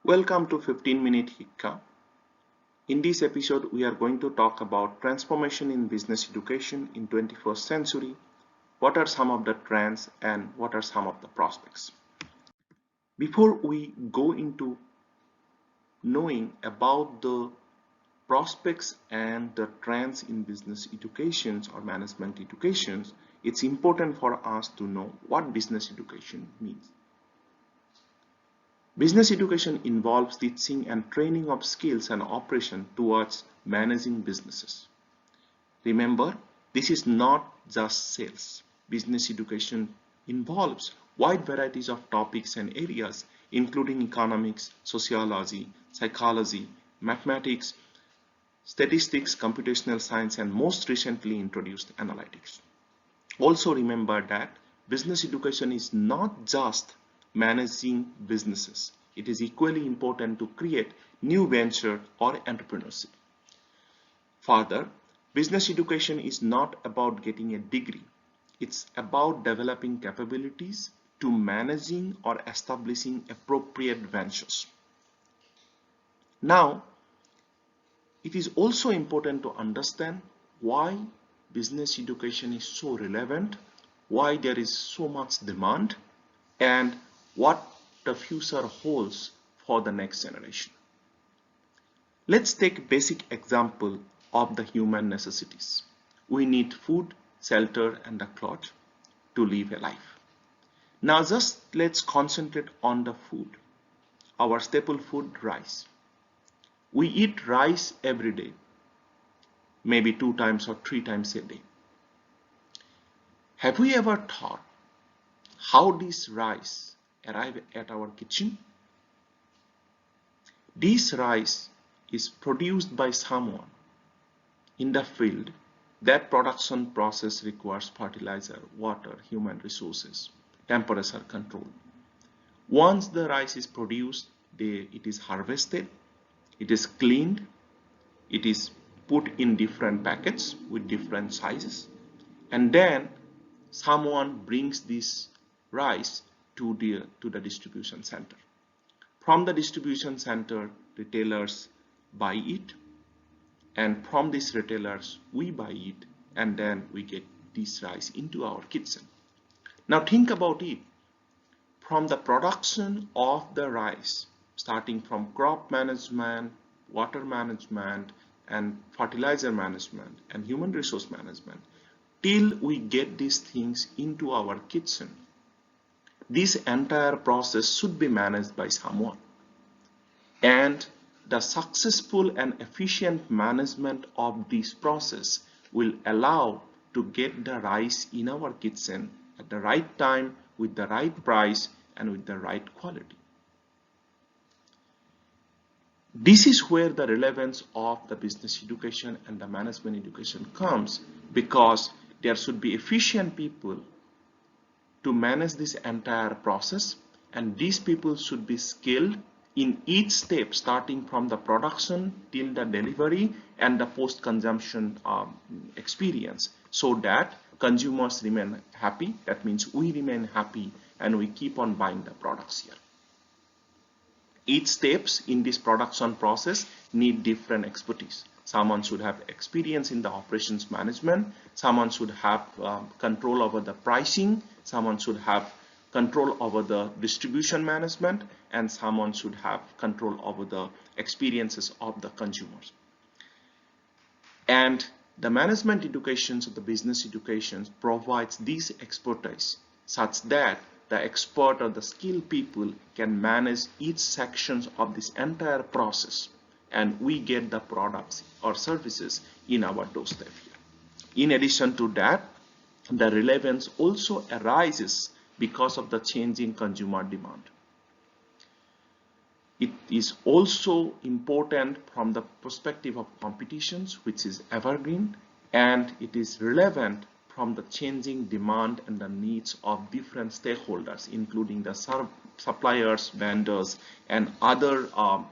Welcome to 15-minute Hikka. In this episode, we are going to talk about transformation in business education in 21st century. What are some of the trends and what are some of the prospects? Before we go into knowing about the prospects and the trends in business educations or management educations, it's important for us to know what business education means. Business education involves teaching and training of skills and operation towards managing businesses. Remember, this is not just sales. Business education involves wide varieties of topics and areas, including economics, sociology, psychology, mathematics, statistics, computational science, and most recently introduced analytics. Also remember that business education is not just managing businesses. It is equally important to create new venture or entrepreneurship. Further, business education is not about getting a degree. It's about developing capabilities to managing or establishing appropriate ventures. Now, it is also important to understand why business education is so relevant, why there is so much demand, and what the future holds for the next generation. Let's take a basic example of the human necessities. We need food, shelter, and a cloth to live a life. Now just let's concentrate on the food. Our staple food, rice. We eat rice every day, maybe 2 times or 3 times a day. Have we ever thought how this rice arrive at our kitchen? This rice is produced by someone in the field. That production process requires fertilizer, water, human resources, temperature control. Once the rice is produced, it is harvested, it is cleaned, it is put in different packets with different sizes, and then someone brings this rice to the distribution center. From the distribution center, retailers buy it, and from these retailers we buy it, and then we get this rice into our kitchen. Now think about it. From the production of the rice, starting from crop management, water management, and fertilizer management, and human resource management, till we get these things into our kitchen, this entire process should be managed by someone. And the successful and efficient management of this process will allow to get the rice in our kitchen at the right time, with the right price, and with the right quality. This is where the relevance of the business education and the management education comes, because there should be efficient people to manage this entire process, and these people should be skilled in each step, starting from the production till the delivery and the post-consumption experience, so that consumers remain happy. That means we remain happy and we keep on buying the products here. Each steps in this production process need different expertise. Someone should have experience in the operations management, someone should have control over the pricing, someone should have control over the distribution management, and someone should have control over the experiences of the consumers. And the management educations or the business educations provides this expertise such that the expert or the skilled people can manage each sections of this entire process, and we get the products or services in our doorstep here. In addition to that, the relevance also arises because of the changing consumer demand. It is also important from the perspective of competitions, which is evergreen, and it is relevant from the changing demand and the needs of different stakeholders, including the suppliers, vendors, and other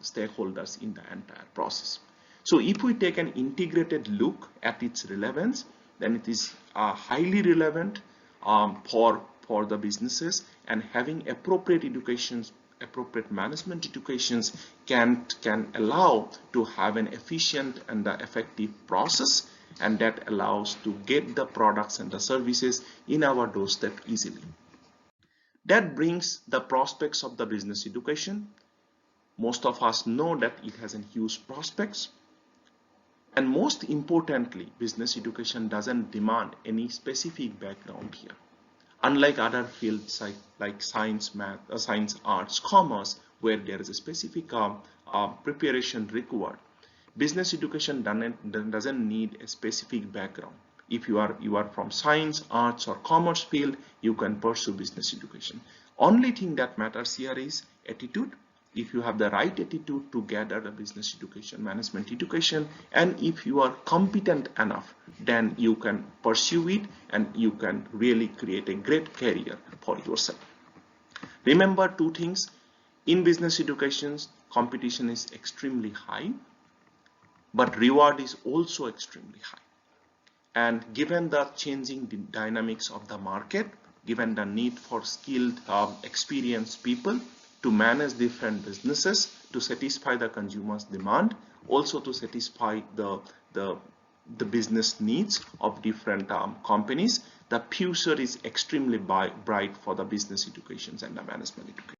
stakeholders in the entire process. So if we take an integrated look at its relevance, then it is highly relevant for the businesses, and having appropriate education appropriate management educations can allow to have an efficient and effective process, and that allows to get the products and the services in our doorstep easily. That brings the prospects of the business education. Most of us know that it has a huge prospects. And most importantly, business education doesn't demand any specific background here. Unlike other fields like science, math, science, arts, commerce, where there is a specific preparation required, business education doesn't need a specific background. If you are from science, arts, or commerce field, you can pursue business education. Only thing that matters here is attitude. If you have the right attitude to gather the business education, management education, and if you are competent enough, then you can pursue it and you can really create a great career for yourself. Remember two things. In business education, competition is extremely high, but reward is also extremely high. And given the changing dynamics of the market, given the need for skilled, experienced people to manage different businesses, to satisfy the consumer's demand, also to satisfy the business needs of different companies, the future is extremely bright for the business educations and the management education.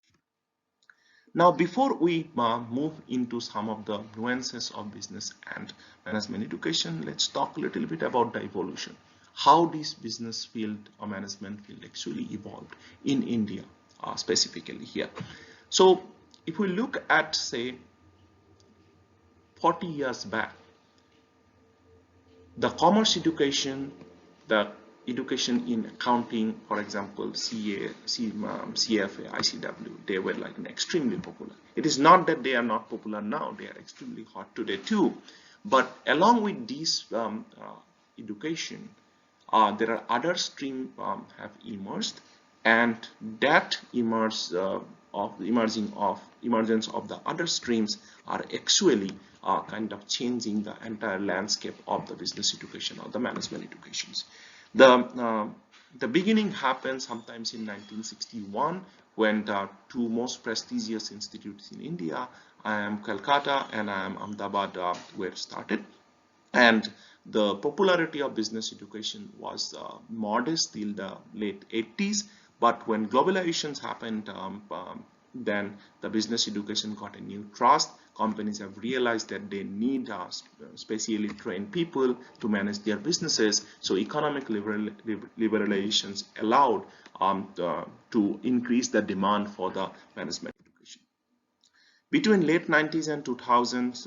Now, before we move into some of the nuances of business and management education, let's talk a little bit about the evolution. How this business field or management field actually evolved in India, specifically here. So, if we look at, say, 40 years back, the commerce education, the education in accounting, for example, CA, CFA, ICW, they were like extremely popular. It is not that they are not popular now, they are extremely hot today too. But along with this education, there are other streams have emerged, and that emergence of the other streams are actually kind of changing the entire landscape of the business education or the management educations. The beginning happened sometimes in 1961 when the two most prestigious institutes in India, IIM Calcutta and IIM Ahmedabad, were started. And the popularity of business education was modest till the late 80s. But when globalizations happened, then the business education got a new thrust. Companies have realized that they need specially trained people to manage their businesses. So economic liberalizations allowed to increase the demand for the management education. Between late 90s and 2000s,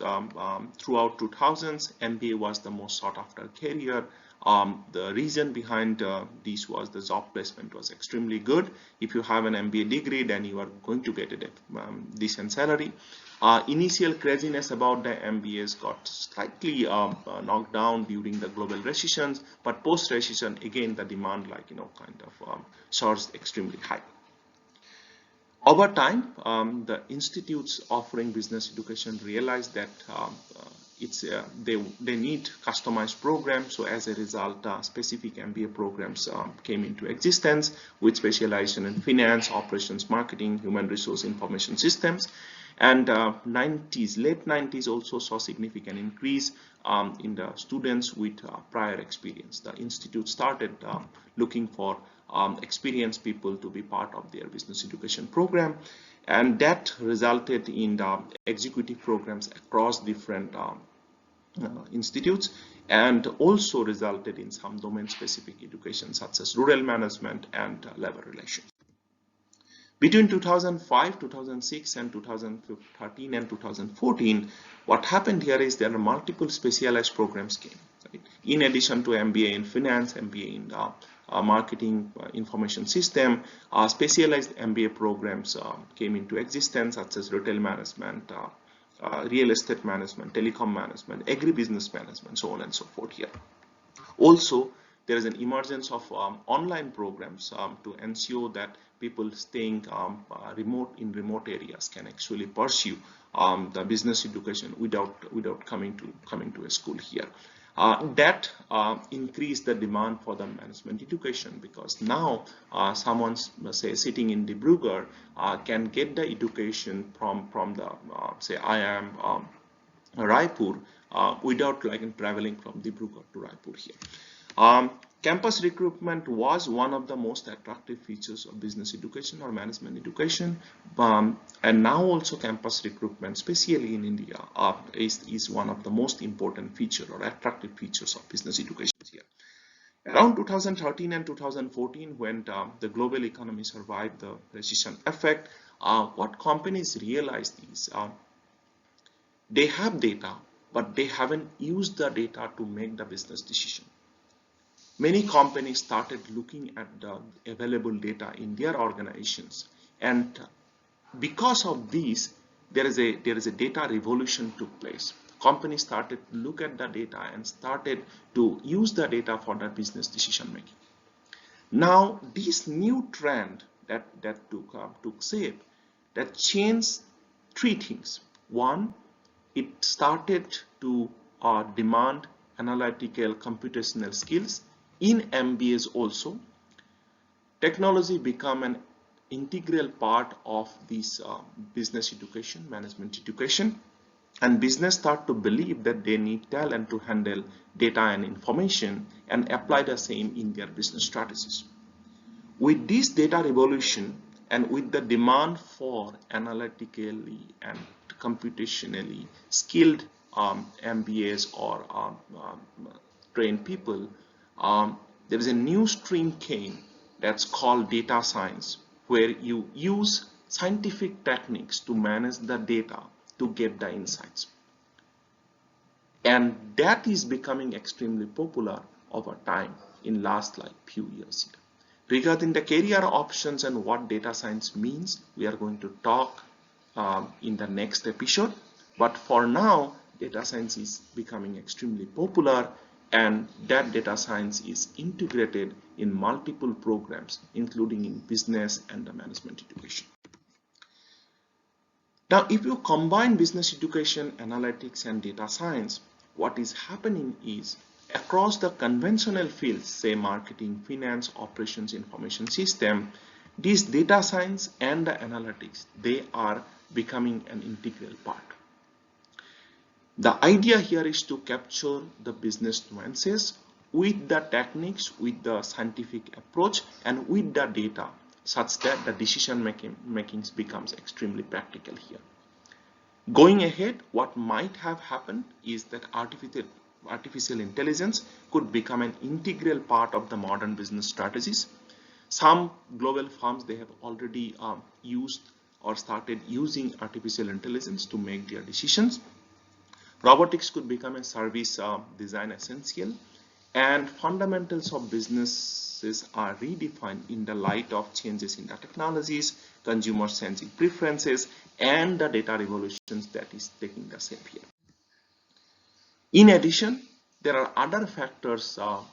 throughout 2000s, MBA was the most sought after career. The reason behind this was the job placement was extremely good. If you have an MBA degree, then you are going to get a decent salary. Initial craziness about the MBAs got slightly knocked down during the global recessions, but post-recession, again, the demand surged extremely high. Over time, the institutes offering business education realized that they need customized programs. So as a result, specific MBA programs came into existence with specialization in finance, operations, marketing, human resource information systems. And late 90s also saw significant increase in the students with prior experience. The institute started looking for experienced people to be part of their business education program, and that resulted in the executive programs across different institutes, and also resulted in some domain-specific education such as rural management and labor relations. Between 2005, 2006, and 2013 and 2014, what happened here is there are multiple specialized programs came. Right? In addition to MBA in finance, MBA in marketing, information system, specialized MBA programs came into existence such as retail management, real estate management, telecom management, agribusiness management, so on and so forth here. Also, there is an emergence of online programs to ensure that people staying in remote areas can actually pursue the business education without coming to a school here. That increased the demand for the management education, because now someone, say, sitting in Dibrugarh can get the education from the say IIM Raipur without like traveling from Dibrugarh to Raipur here. Campus recruitment was one of the most attractive features of business education or management education, and now also campus recruitment, especially in India, is one of the most important feature or attractive features of business education here. Around 2013 and 2014, when the global economy survived the recession effect, what companies realized is they have data, but they haven't used the data to make the business decision. Many companies started looking at the available data in their organizations, and because of this, there is a data revolution took place. Companies started to look at the data and started to use the data for their business decision making. Now, this new trend that took shape, that changed three things. One, it started to demand analytical computational skills in MBAs also. Technology become an integral part of this business education, management education, and business start to believe that they need talent to handle data and information and apply the same in their business strategies. With this data revolution and with the demand for analytically and computationally skilled MBAs or trained people, there is a new stream came that's called data science, where you use scientific techniques to manage the data to get the insights. And that is becoming extremely popular over time in last like few years here. Regarding the career options and what data science means, we are going to talk in the next episode. But for now, data science is becoming extremely popular, and that data science is integrated in multiple programs, including in business and the management education. Now, if you combine business education, analytics, and data science, what is happening is across the conventional fields, say marketing, finance, operations, information system, these data science and the analytics, they are becoming an integral part. The idea here is to capture the business nuances with the techniques, with the scientific approach, and with the data, such that the decision making becomes extremely practical here. Going ahead, what might have happened is that artificial intelligence could become an integral part of the modern business strategies. Some global firms, they have already used or started using artificial intelligence to make their decisions. Robotics could become a service design essential, and fundamentals of businesses are redefined in the light of changes in the technologies, consumer-centric preferences, and the data revolutions that is taking the shape here. In addition, there are other factors are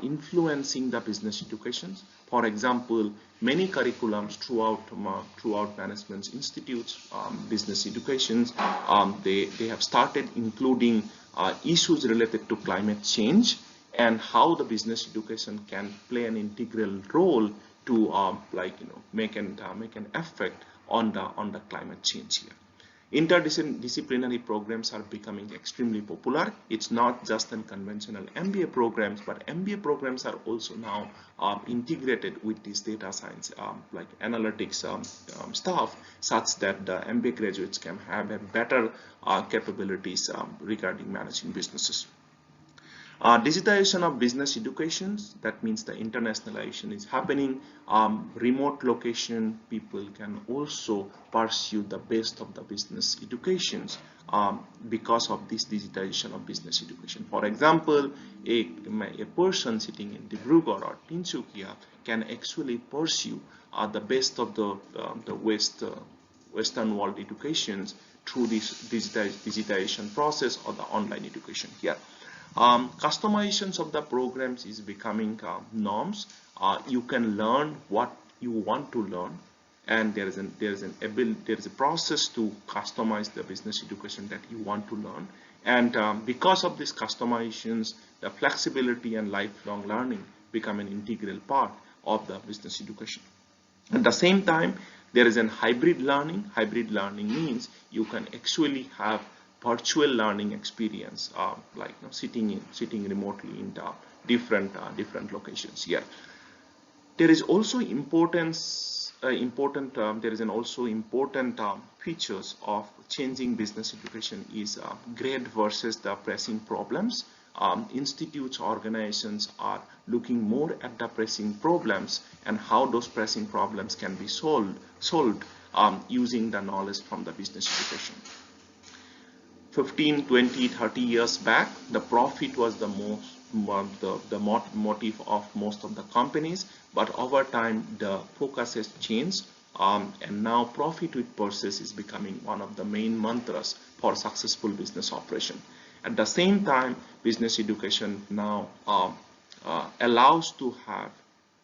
influencing the business educations. For example, many curriculums throughout management institutes, business educations, they have started including issues related to climate change and how the business education can play an integral role to make an effect on the climate change here. Interdisciplinary programs are becoming extremely popular. It's not just in conventional MBA programs, but MBA programs are also now integrated with this data science, like analytics stuff, such that the MBA graduates can have a better capabilities regarding managing businesses. Digitization of business educations, that means the internationalization is happening. Remote location people can also pursue the best of the business educations because of this digitization of business education. For example, a person sitting in Dibrugarh or Tinsukia can actually pursue the best of the Western world educations through this digitization process or the online education here. Customizations of the programs is becoming norms. You can learn what you want to learn, and there is a process to customize the business education that you want to learn, And because of these customizations, the flexibility and lifelong learning become an integral part of the business education. At the same time, there is an hybrid learning. Hybrid learning means you can actually have virtual learning experience, like sitting remotely in the different locations here. There is also there is an also important features of changing business education is grade versus the pressing problems. Institutes, organizations are looking more at the pressing problems and how those pressing problems can be solved using the knowledge from the business education. 15, 20, 30 years back, the profit was the motive of most of the companies, but over time the focus has changed, and now profit with purpose is becoming one of the main mantras for successful business operation. At the same time, business education now allows to have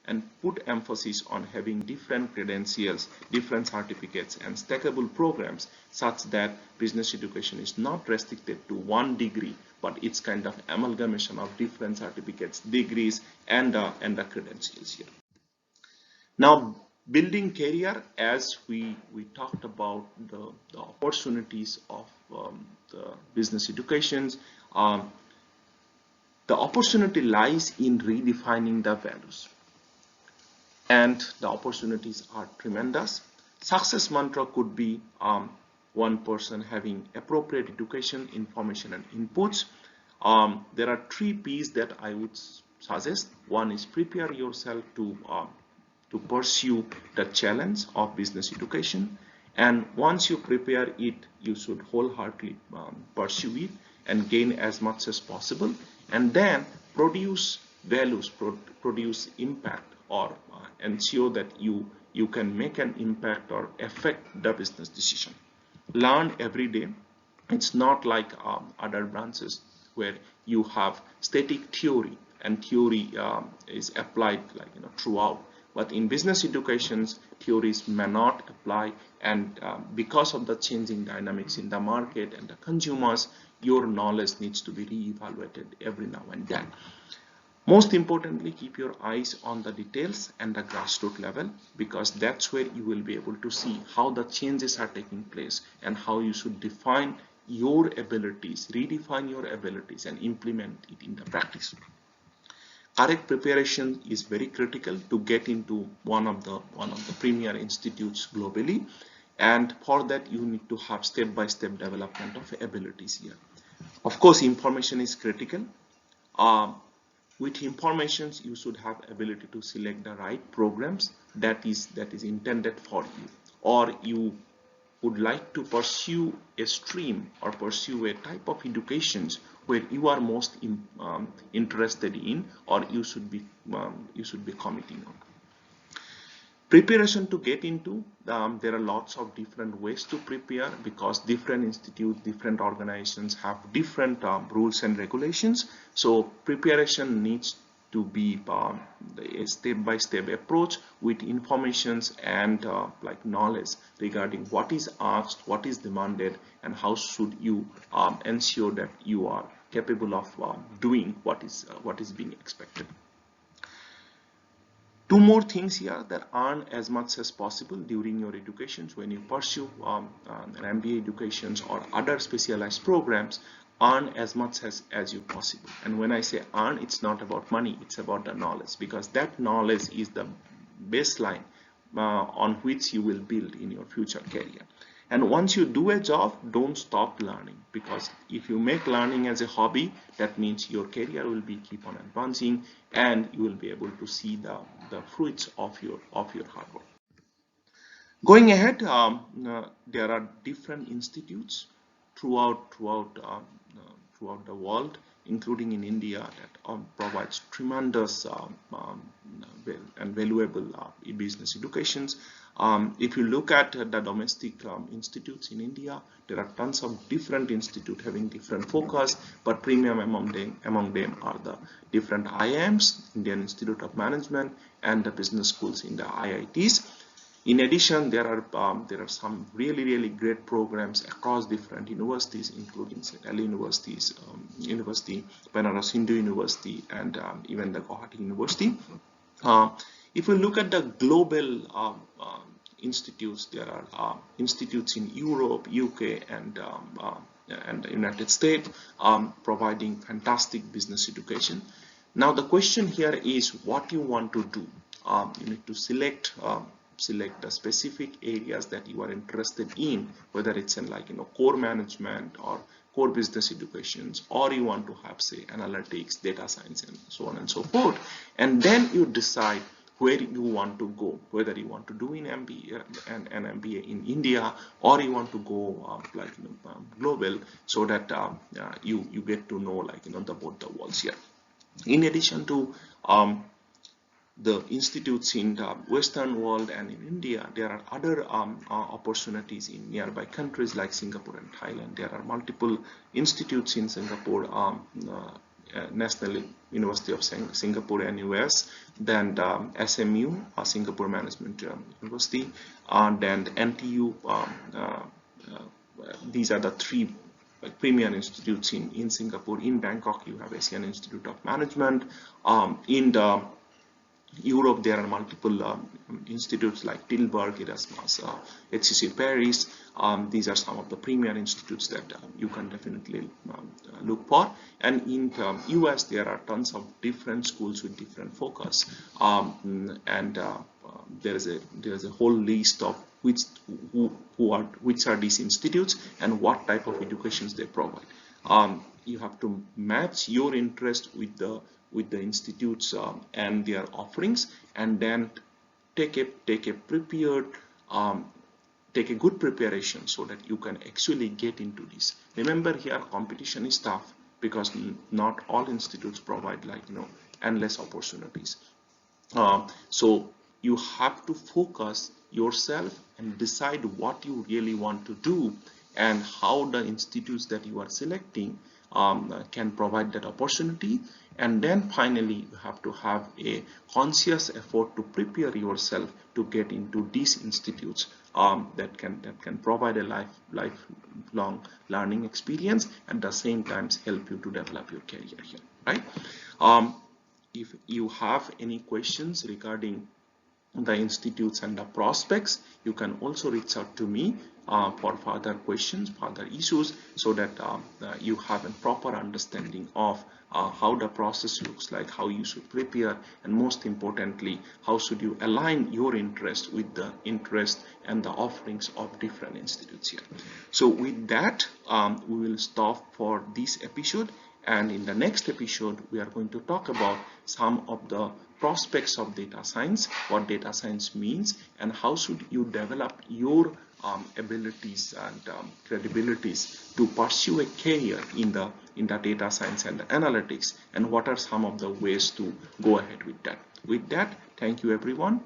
and put emphasis on having different credentials, different certificates, and stackable programs such that business education is not restricted to one degree, but it's kind of amalgamation of different certificates, degrees, and the credentials here. Now, building career, as we talked about the opportunities of the business educations, the opportunity lies in redefining the values. And the opportunities are tremendous. Success mantra could be one person having appropriate education, information, and inputs. There are 3 P's that I would suggest. One is prepare yourself to pursue the challenge of business education. And once you prepare it, you should wholeheartedly pursue it and gain as much as possible. And then produce values, produce impact, or ensure that you can make an impact or affect the business decision. Learn every day. It's not like other branches where you have static theory and theory is applied throughout. But in business educations, theories may not apply, and because of the changing dynamics in the market and the consumers, your knowledge needs to be re-evaluated every now and then. Most importantly, keep your eyes on the details and the grassroots level, because that's where you will be able to see how the changes are taking place and how you should define your abilities, redefine your abilities, and implement it in the practice. Correct preparation is very critical to get into one of the premier institutes globally, and for that you need to have step-by-step development of abilities here. Of course, information is critical. With information, you should have ability to select the right programs that is intended for you, or you would like to pursue a stream or pursue a type of educations where you are most interested in, or you should be committing on. Preparation to get into, there are lots of different ways to prepare, because different institutes, different organizations have different rules and regulations. So preparation needs to be a step-by-step approach with informations and knowledge regarding what is asked, what is demanded, and how should you ensure that you are capable of doing what is being expected. 2 more things here that earn as much as possible during your educations. When you pursue an MBA educations or other specialized programs, earn as much as you possible. And when I say earn, it's not about money, it's about the knowledge, because that knowledge is the baseline on which you will build in your future career. And once you do a job, don't stop learning, because if you make learning as a hobby, that means your career will be keep on advancing, and you will be able to see the fruits of your hard work. Going ahead, there are different institutes throughout the world, including in India, that provides tremendous and valuable business educations. If you look at the domestic institutes in India, there are tons of different institutes having different focus, but premium among them are the different IIMs, Indian Institute of Management, and the business schools in the IITs. In addition, there are some really great programs across different universities, including Delhi universities, University, Banaras Hindu University, and even the Guwahati University. If we look at the global institutes, there are institutes in Europe, UK, and the United States providing fantastic business education. Now the question here is what you want to do. You need to select the specific areas that you are interested in, whether it's in like core management or core business educations, or you want to have say analytics, data science, and so on and so forth. And then you decide where you want to go, whether you want to do an MBA in India, or you want to go global, so that you get to know both the worlds here. In addition to the institutes in the Western world and in India, there are other opportunities in nearby countries like Singapore and Thailand. There are multiple institutes in Singapore, National University of Singapore and US, then SMU, Singapore Management University, and then NTU. These are the three premier institutes in Singapore. In Bangkok, you have Asian Institute of Management. In the Europe, there are multiple institutes like Tilburg, Erasmus, HCC Paris. These are some of the premier institutes that you can definitely look for. And in the US, there are tons of different schools with different focus, there is a whole list of which are these institutes and what type of educations they provide. You have to match your interest with the institutes and their offerings, and then take a good preparation so that you can actually get into this. Remember, here competition is tough because not all institutes provide endless opportunities. So you have to focus yourself and decide what you really want to do and how the institutes that you are selecting can provide that opportunity. And then finally, you have to have a conscious effort to prepare yourself to get into these institutes that can provide a lifelong learning experience, and at the same time help you to develop your career here, right? If you have any questions regarding the institutes and the prospects, you can also reach out to me for further questions, further issues, so that you have a proper understanding of how the process looks like, how you should prepare, and most importantly, how should you align your interest with the interest and the offerings of different institutes here. So with that, we will stop for this episode, and in the next episode we are going to talk about some of the prospects of data science, what data science means, and how should you develop your abilities and credibilities to pursue a career in the data science and analytics, and what are some of the ways to go ahead with that. With that, thank you everyone.